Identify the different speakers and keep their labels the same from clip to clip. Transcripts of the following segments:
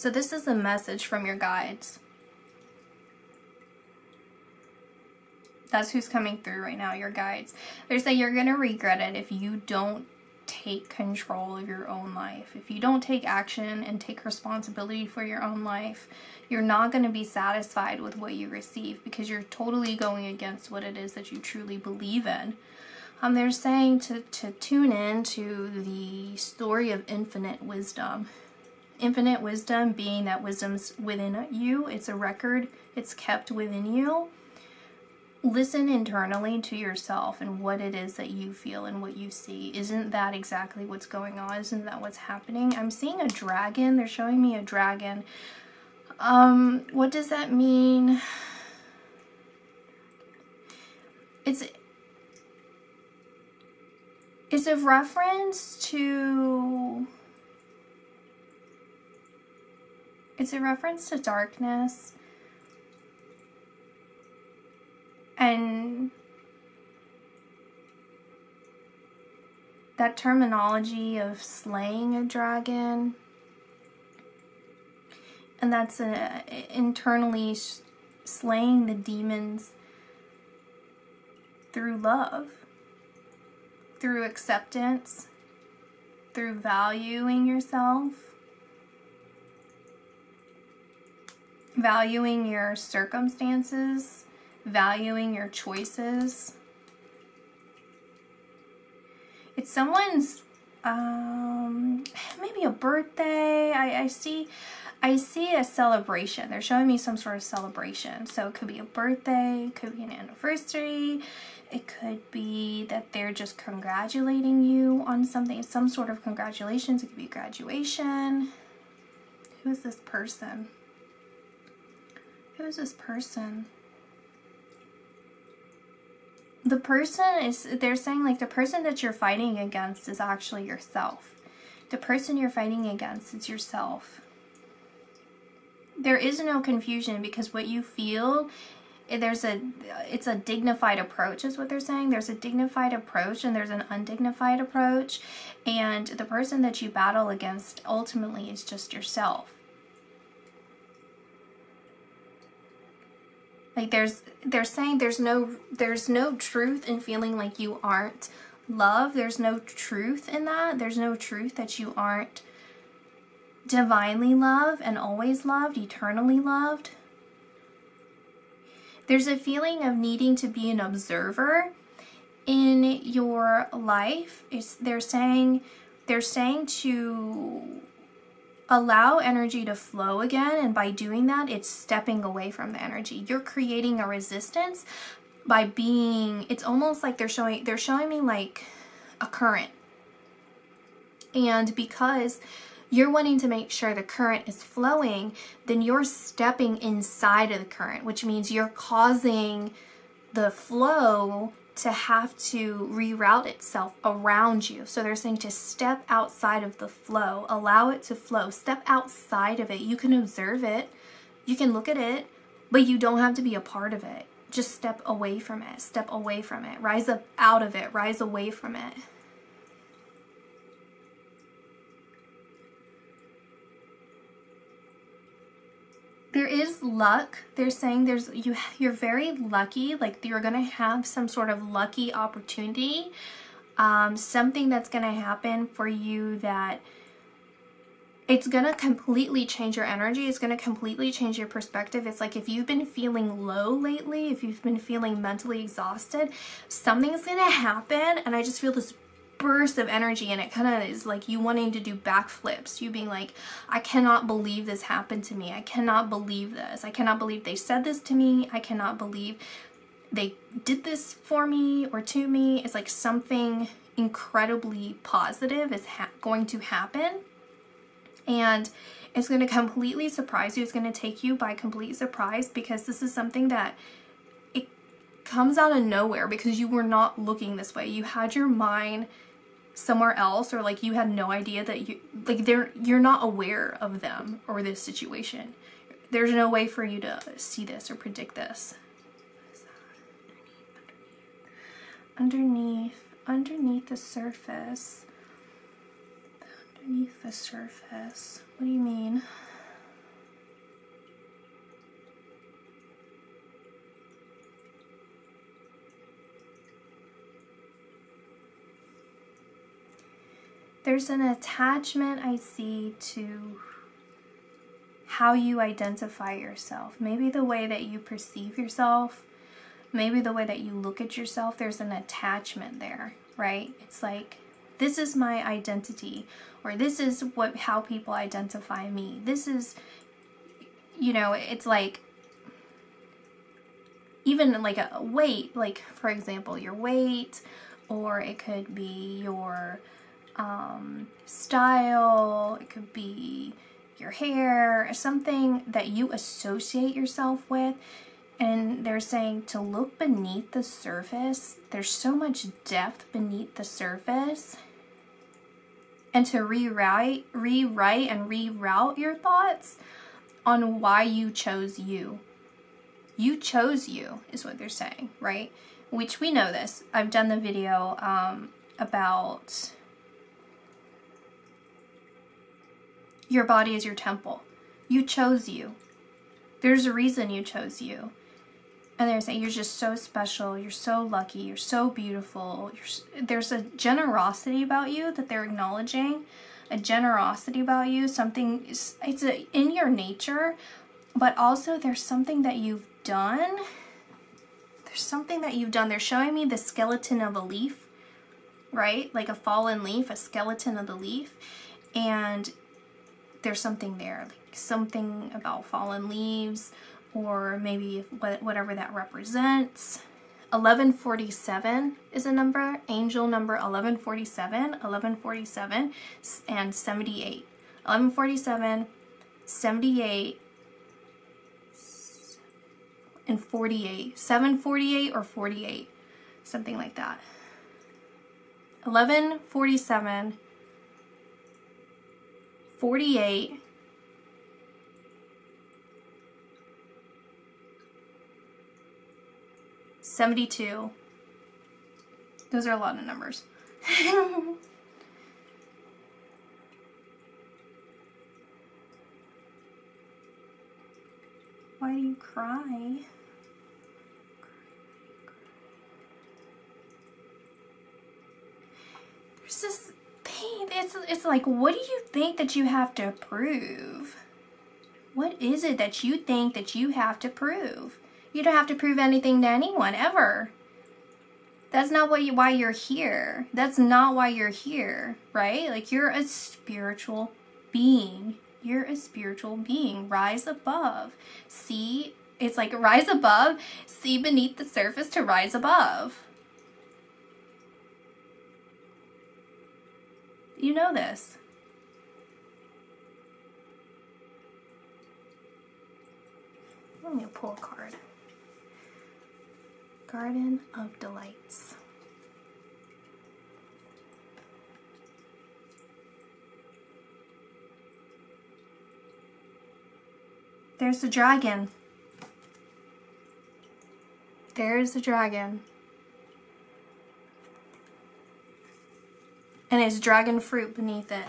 Speaker 1: So this is a message from your guides. That's who's coming through right now, your guides. They're saying you're going to regret it if you don't take control of your own life. If you don't take action and take responsibility for your own life, you're not going to be satisfied with what you receive because you're totally going against what it is that you truly believe in. They're saying to tune in to the story of infinite wisdom. Infinite wisdom being that wisdom's within you. It's a record. It's kept within you. Listen internally to yourself and what it is that you feel and what you see. Isn't that exactly what's going on? Isn't that what's happening? I'm seeing a dragon. They're showing me a dragon. What does that mean? It's a reference to... It's a reference to darkness. And that terminology of slaying a dragon, and that's internally slaying the demons through love, through acceptance, through valuing yourself, valuing your circumstances, valuing your choices. It's someone's maybe a birthday. I see a celebration. They're showing me some sort of celebration. So it could be a birthday, it could be an anniversary, it could be that they're just congratulating you on something, some sort of congratulations. It could be graduation. Who is this person? Who is this person? The person is, they're saying like the person that you're fighting against is actually yourself. The person you're fighting against is yourself. There is no confusion because what you feel, it's a dignified approach is what they're saying. There's a dignified approach and there's an undignified approach. And the person that you battle against ultimately is just yourself. Like they're saying there's no truth in feeling like you aren't loved. There's no truth in that. There's no truth that you aren't divinely loved and always loved, eternally loved. There's a feeling of needing to be an observer in your life. They're saying to allow energy to flow again, and by doing that, it's stepping away from the energy. You're creating a resistance by being, it's almost like they're showing me like a current. And because you're wanting to make sure the current is flowing, then you're stepping inside of the current, which means you're causing the flow to have to reroute itself around you. So they're saying to step outside of the flow, allow it to flow, step outside of it. You can observe it, you can look at it, but you don't have to be a part of it. Just step away from it, step away from it, rise up out of it, rise away from it. There is luck. They're saying you're very lucky, like you're going to have some sort of lucky opportunity, something that's going to happen for you that it's going to completely change your energy. It's going to completely change your perspective. It's like if you've been feeling low lately, if you've been feeling mentally exhausted, something's going to happen, and I just feel this burst of energy, and it kind of is like you wanting to do backflips, you being like, I cannot believe this happened to me, I cannot believe this, I cannot believe they said this to me, I cannot believe they did this for me or to me. It's like something incredibly positive is going to happen, and it's going to completely surprise you. It's going to take you by complete surprise, because this is something that it comes out of nowhere, because you were not looking this way. You had your mind somewhere else, or like you had no idea that you're not aware of them or this situation. There's no way for you to see this or predict this. What is that? Underneath the surface. Underneath the surface. What do you mean? There's an attachment I see to how you identify yourself. Maybe the way that you perceive yourself, maybe the way that you look at yourself, there's an attachment there, right? It's like, this is my identity, or this is how people identify me. This is, you know, it's like, even like a weight, like for example, your weight, or it could be your style, it could be your hair, something that you associate yourself with. And they're saying to look beneath the surface. There's so much depth beneath the surface. And to rewrite and reroute your thoughts on why you chose you. You chose you is what they're saying, right? Which we know this. I've done the video about your body is your temple. You chose you. There's a reason you chose you. And they're saying you're just so special, you're so lucky, you're so beautiful. There's a generosity about you that they're acknowledging, a generosity about you, something, it's in your nature, but also there's something that you've done. There's something that you've done. They're showing me the skeleton of a leaf, right? Like a fallen leaf, a skeleton of the leaf. And there's something there, like something about fallen leaves, or maybe whatever that represents. 1147 is a number, angel number 1147, and 78. 1147, 78, and 48. 748 or 48, something like that. 1147, 48, 72. Those are a lot of numbers. Why do you cry? There's this pain. It's like, what do you think that you have to prove? What is it that you think that you have to prove? You don't have to prove anything to anyone, ever. That's not why you're here. That's not why you're here, right? Like, you're a spiritual being. You're a spiritual being. Rise above. See, it's like rise above, see beneath the surface to rise above. You know this. Let me pull a card. Garden of Delights. There's the dragon. There's the dragon. And it's dragon fruit beneath it.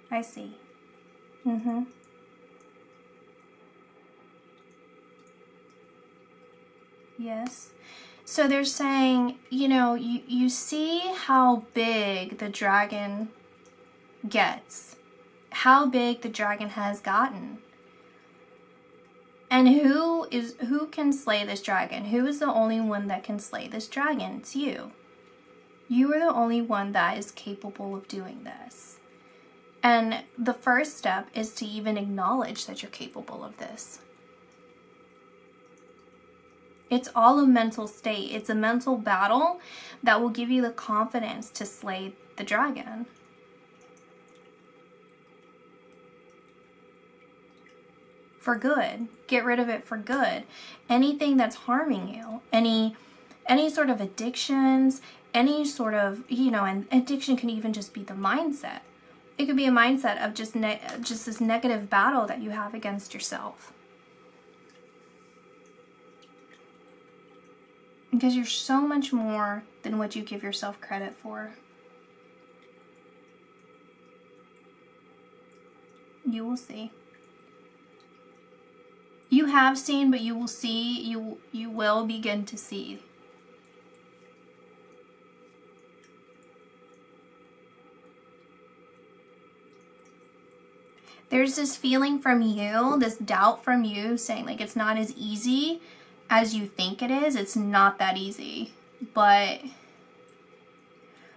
Speaker 1: I see. Mm-hmm. Yes. So they're saying, you know, you see how big the dragon gets. How big the dragon has gotten. And who can slay this dragon? Who is the only one that can slay this dragon? It's you. You are the only one that is capable of doing this. And the first step is to even acknowledge that you're capable of this. It's all a mental state. It's a mental battle that will give you the confidence to slay the dragon. For good. Get rid of it for good. Anything that's harming you, any sort of addictions, any sort of, you know, and addiction can even just be the mindset. It could be a mindset of just this negative battle that you have against yourself. Because you're so much more than what you give yourself credit for. You will see. You have seen, but you will see, you will begin to see. There's this feeling from you, this doubt from you saying like it's not as easy as you think it is. It's not that easy, but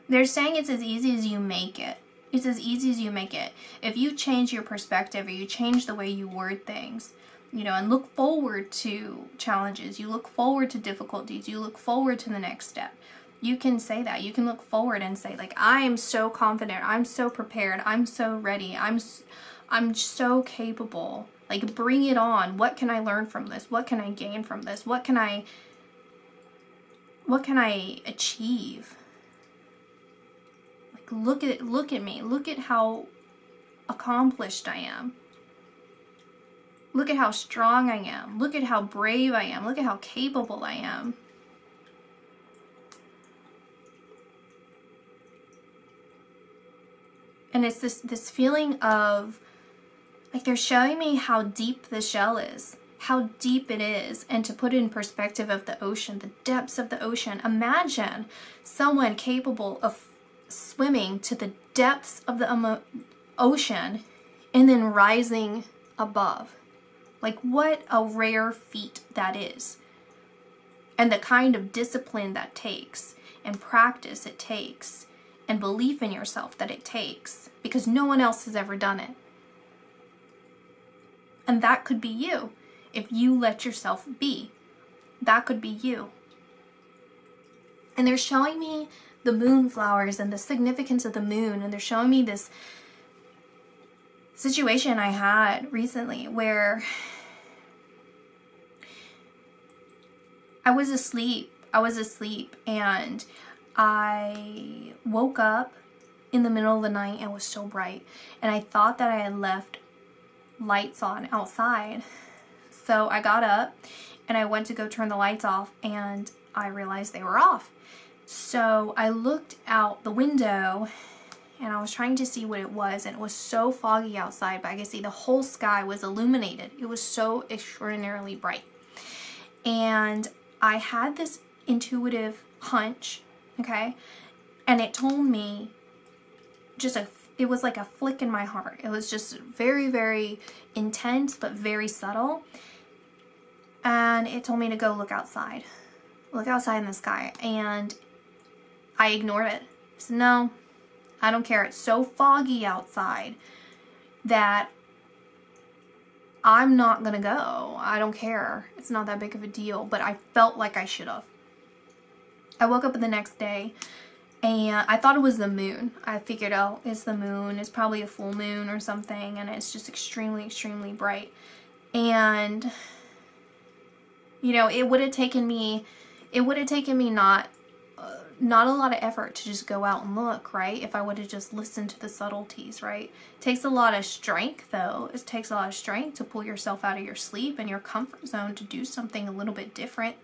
Speaker 1: they're saying it's as easy as you make it. It's as easy as you make it. If you change your perspective or you change the way you word things, you know, and look forward to challenges, you look forward to difficulties, you look forward to the next step. You can say that. You can look forward and say like, I am so confident, I'm so prepared, I'm so ready, I'm so capable. Like, bring it on. What can I learn from this? What can I gain from this? What can I achieve? Like, look at me. Look at how accomplished I am. Look at how strong I am. Look at how brave I am. Look at how capable I am. And it's this feeling of, like, they're showing me how deep the shell is, how deep it is, and to put it in perspective of the ocean, the depths of the ocean. Imagine someone capable of swimming to the depths of the ocean and then rising above. Like, what a rare feat that is. And the kind of discipline that takes, and practice it takes, and belief in yourself that it takes, because no one else has ever done it. And that could be you if you let yourself be. That could be you. And they're showing me the moonflowers and the significance of the moon, and they're showing me this situation I had recently where I was asleep and I woke up in the middle of the night and it was so bright, and I thought that I had left lights on outside. So I got up and I went to go turn the lights off, and I realized they were off. So I looked out the window and I was trying to see what it was, and it was so foggy outside, but I could see the whole sky was illuminated. It was so extraordinarily bright. And I had this intuitive hunch, okay? And it told me it was like a flick in my heart. It was just very, very intense, but very subtle. And it told me to go look outside in the sky. And I ignored it. I said, no, I don't care. It's so foggy outside that I'm not gonna go. I don't care. It's not that big of a deal. But I felt like I should have. I woke up the next day and I thought it was the moon. I figured, oh, it's the moon. It's probably a full moon or something, and it's just extremely, extremely bright. And, you know, it would have taken me not a lot of effort to just go out and look, right? If I would have just listened to the subtleties, right? It takes a lot of strength, though. It takes a lot of strength to pull yourself out of your sleep and your comfort zone to do something a little bit different.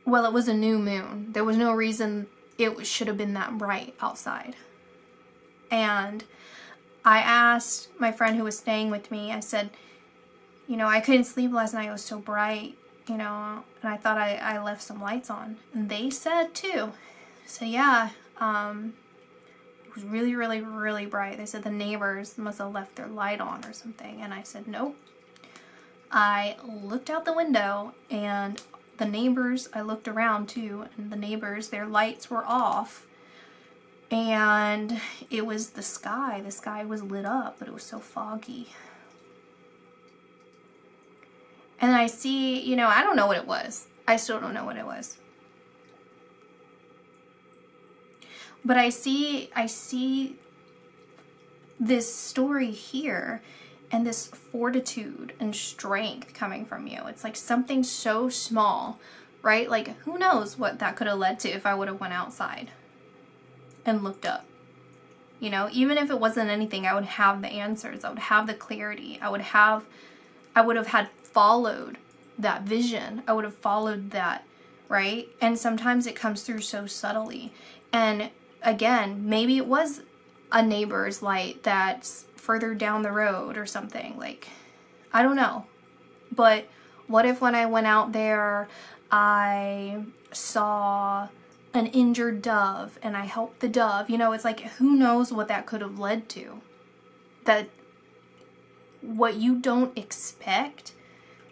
Speaker 1: Well, it was a new moon. There was no reason it should have been that bright outside. And I asked my friend who was staying with me, I said, you know, I couldn't sleep last night. It was so bright, you know, and I thought I left some lights on. And they said too. So yeah, it was really, really, really bright. They said the neighbors must have left their light on or something. And I said, nope. I looked out the window, and the neighbors, I looked around too, and the neighbors, their lights were off, and it was the sky. The sky was lit up, but it was so foggy. And I see, you know, I don't know what it was. I still don't know what it was. But I see this story here, and this fortitude and strength coming from you. It's like something so small, right? Like, who knows what that could have led to if I would have went outside and looked up. You know, even if it wasn't anything, I would have the answers. I would have the clarity. I would have had followed that vision. I would have followed that, right? And sometimes it comes through so subtly. And again, maybe it was a neighbor's light that's further down the road or something. Like, I don't know. But what if when I went out there, I saw an injured dove and I helped the dove? You know, it's like, who knows what that could have led to, that what you don't expect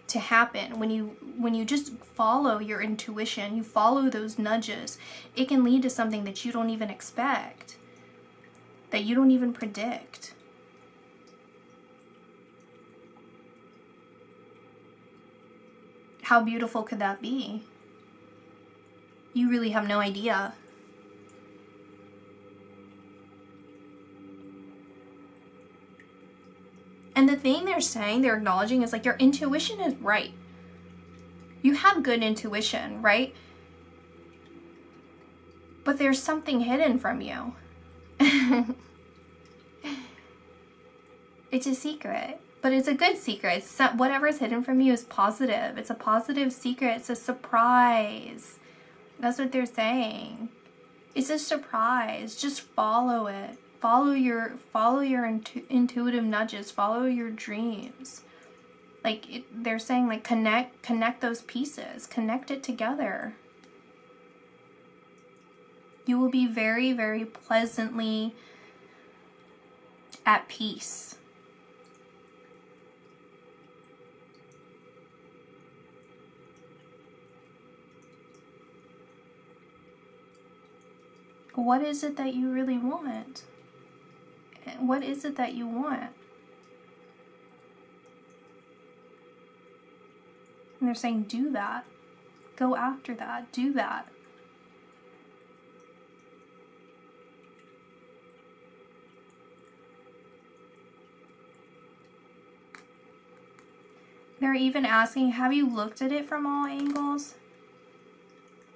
Speaker 1: to happen, when you just follow your intuition, you follow those nudges, it can lead to something that you don't even expect, that you don't even predict. How beautiful could that be? You really have no idea. And the thing they're saying, they're acknowledging, is like your intuition is right. You have good intuition, right? But there's something hidden from you. It's a secret, but it's a good secret. It's whatever's hidden from you is positive. It's a positive secret. It's a surprise. That's what they're saying. It's a surprise. Just follow it. Follow your intuitive nudges. Follow your dreams. Like they're saying, like connect those pieces. Connect it together. You will be very, very pleasantly at peace. What is it that you really want? What is it that you want? And they're saying, do that. Go after that. Do that. They're even asking, have you looked at it from all angles?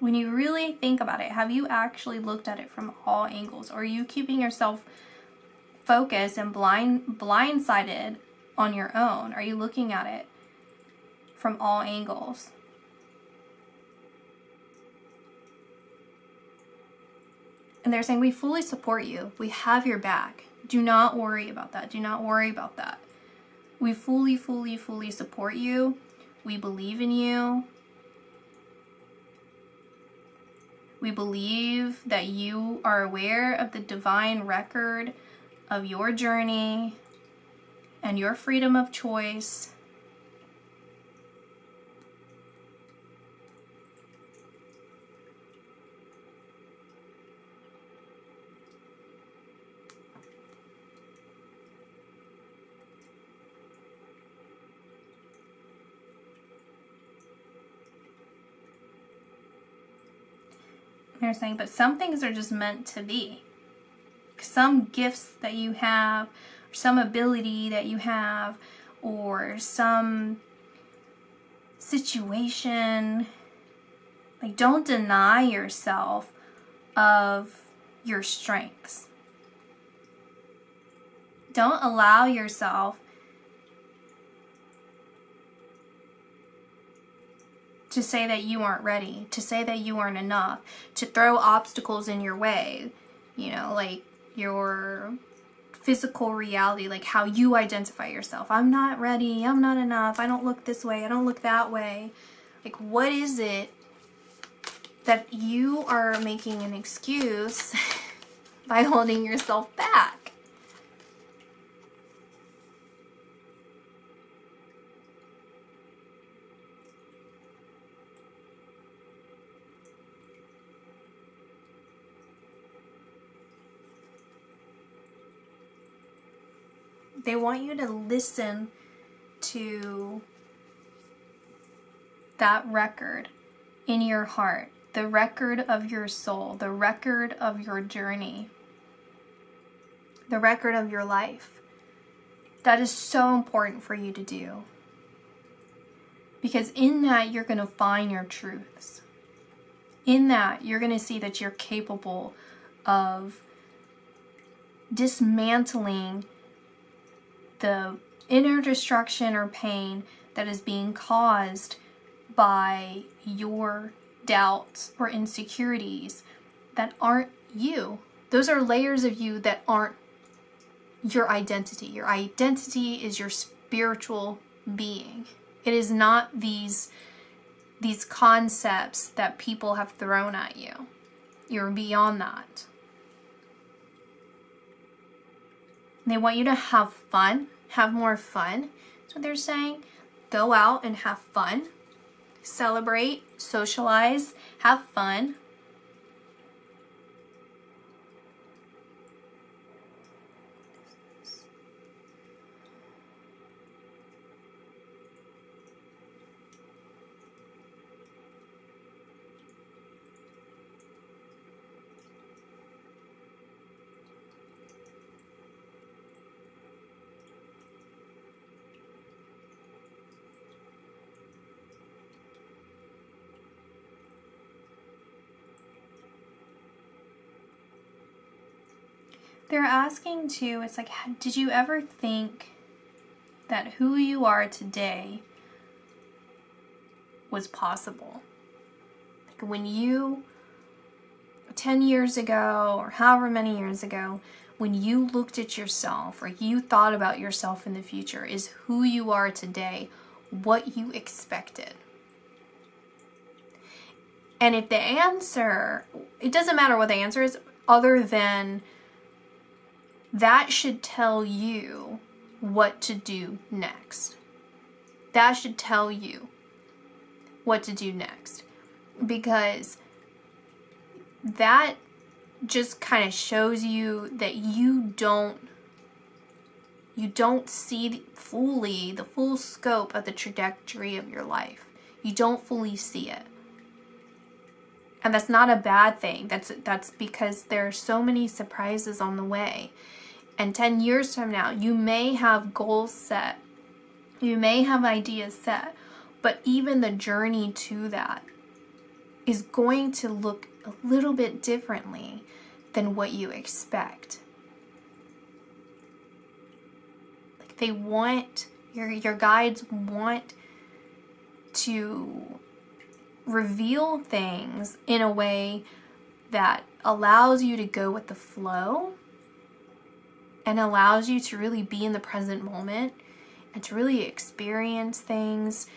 Speaker 1: When you really think about it, have you actually looked at it from all angles? Or are you keeping yourself focused and blindsided on your own? Are you looking at it from all angles? And they're saying, we fully support you. We have your back. Do not worry about that. Do not worry about that. We fully, fully, fully support you. We believe in you. We believe that you are aware of the divine record of your journey and your freedom of choice. They're saying, but some things are just meant to be. Some gifts that you have, or some ability that you have, or some situation. Like, don't deny yourself of your strengths. Don't allow yourself to say that you aren't ready, to say that you aren't enough, to throw obstacles in your way, you know, like your physical reality, like how you identify yourself. I'm not ready, I'm not enough, I don't look this way, I don't look that way. Like, what is it that you are making an excuse by holding yourself back? They want you to listen to that record in your heart, the record of your soul, the record of your journey, the record of your life. That is so important for you to do. Because in that, you're going to find your truths. In that, you're going to see that you're capable of dismantling the inner destruction or pain that is being caused by your doubts or insecurities that aren't you. Those are layers of you that aren't your identity. Your identity is your spiritual being. It is not these concepts that people have thrown at you. You're beyond that. They want you to have fun, have more fun. That's what they're saying. Go out and have fun. Celebrate, socialize, have fun. They're asking too, it's like, did you ever think that who you are today was possible? Like when you, 10 years ago or however many years ago, when you looked at yourself or you thought about yourself in the future, is who you are today what you expected? And if the answer, it doesn't matter what the answer is, other than that should tell you what to do next. That should tell you what to do next. Because that just kind of shows you that you don't see fully the full scope of the trajectory of your life. You don't fully see it. And that's not a bad thing. That's because there are so many surprises on the way. And 10 years from now, you may have goals set. You may have ideas set. But even the journey to that is going to look a little bit differently than what you expect. Like they want, your guides want to reveal things in a way that allows you to go with the flow and allows you to really be in the present moment and to really experience things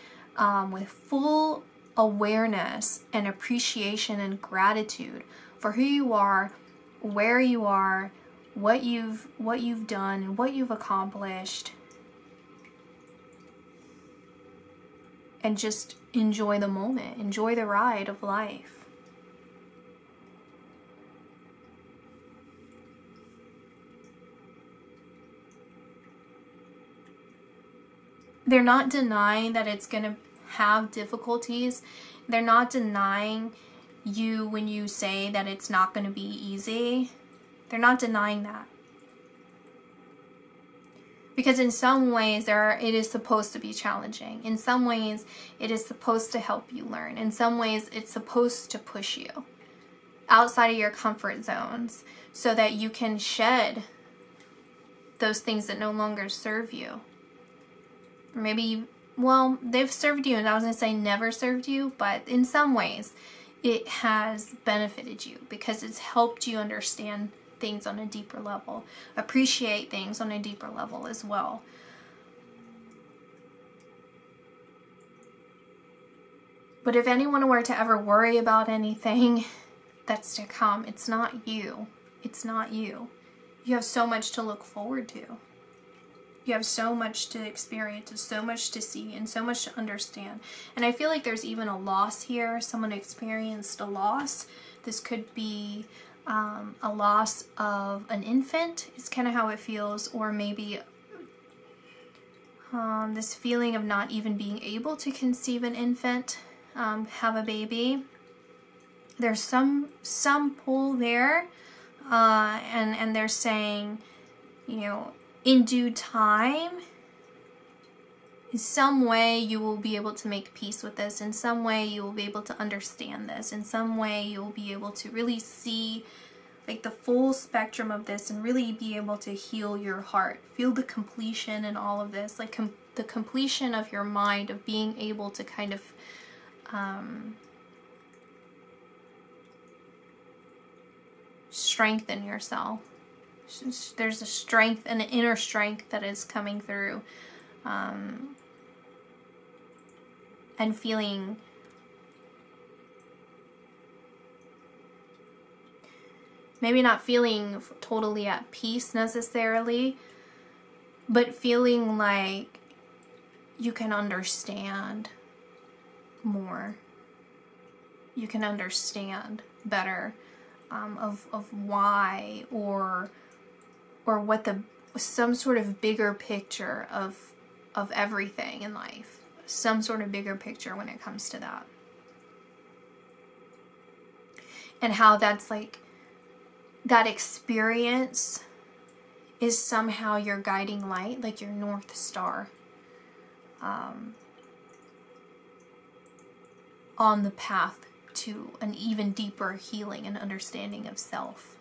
Speaker 1: with full awareness and appreciation and gratitude for who you are, where you are, what you've done, and what you've accomplished. And just enjoy the moment, enjoy the ride of life. They're not denying that it's going to have difficulties. They're not denying you when you say that it's not going to be easy. They're not denying that. Because in some ways it is supposed to be challenging. In some ways it is supposed to help you learn. In some ways it's supposed to push you outside of your comfort zones so that you can shed those things that no longer serve you. Or maybe, well, they've served you, and I was going to say never served you, but in some ways it has benefited you because it's helped you understand things on a deeper level, appreciate things on a deeper level as well. But if anyone were to ever worry about anything that's to come, it's not you. It's not you. You have so much to look forward to. You have so much to experience, and so much to see, and so much to understand. And I feel like there's even a loss here. Someone experienced a loss. This could be a loss of an infant. It's kind of how it feels. Or maybe this feeling of not even being able to conceive an infant, have a baby. There's some pull there. And they're saying, in due time, in some way you will be able to make peace with this. In some way you will be able to understand this. In some way you will be able to really see like the full spectrum of this and really be able to heal your heart. Feel the completion in all of this, like the completion of your mind, of being able to kind of strengthen yourself. There's a strength, an inner strength that is coming through, and feeling maybe not feeling totally at peace necessarily, but feeling like you can understand more. You can understand better of why, or what some sort of bigger picture of everything in life. Some sort of bigger picture when it comes to that. And how that's like, that experience is somehow your guiding light, like your North Star, on the path to an even deeper healing and understanding of self.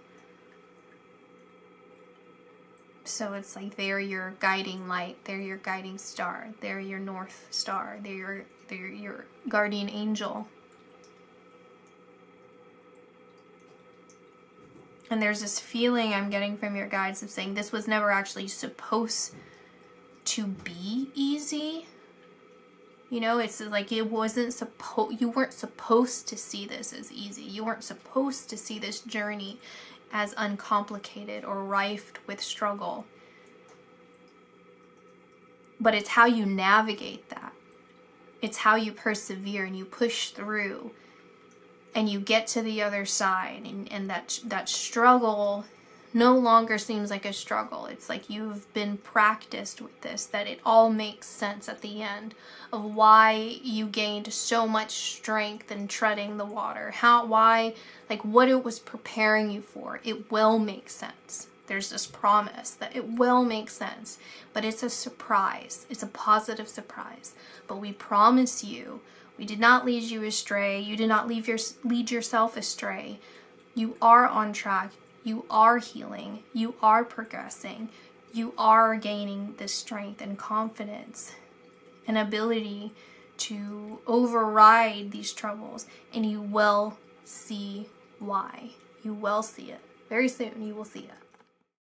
Speaker 1: So it's like they're your guiding light, they're your guiding star, they're your North Star, they're your guardian angel. And there's this feeling I'm getting from your guides of saying this was never actually supposed to be easy. You know, it's like it wasn't you weren't supposed to see this as easy. You weren't supposed to see this journey as uncomplicated or rife with struggle. But it's how you navigate that. It's how you persevere and you push through and you get to the other side, and that struggle no longer seems like a struggle. It's like you've been practiced with this, that it all makes sense at the end of why you gained so much strength in treading the water. Why, like what it was preparing you for. It will make sense. There's this promise that it will make sense, but it's a surprise. It's a positive surprise. But we promise you, we did not lead you astray. You did not lead yourself astray. You are on track. You are healing. You are progressing. You are gaining this strength and confidence and ability to override these troubles. And you will see why. You will see it. Very soon you will see it.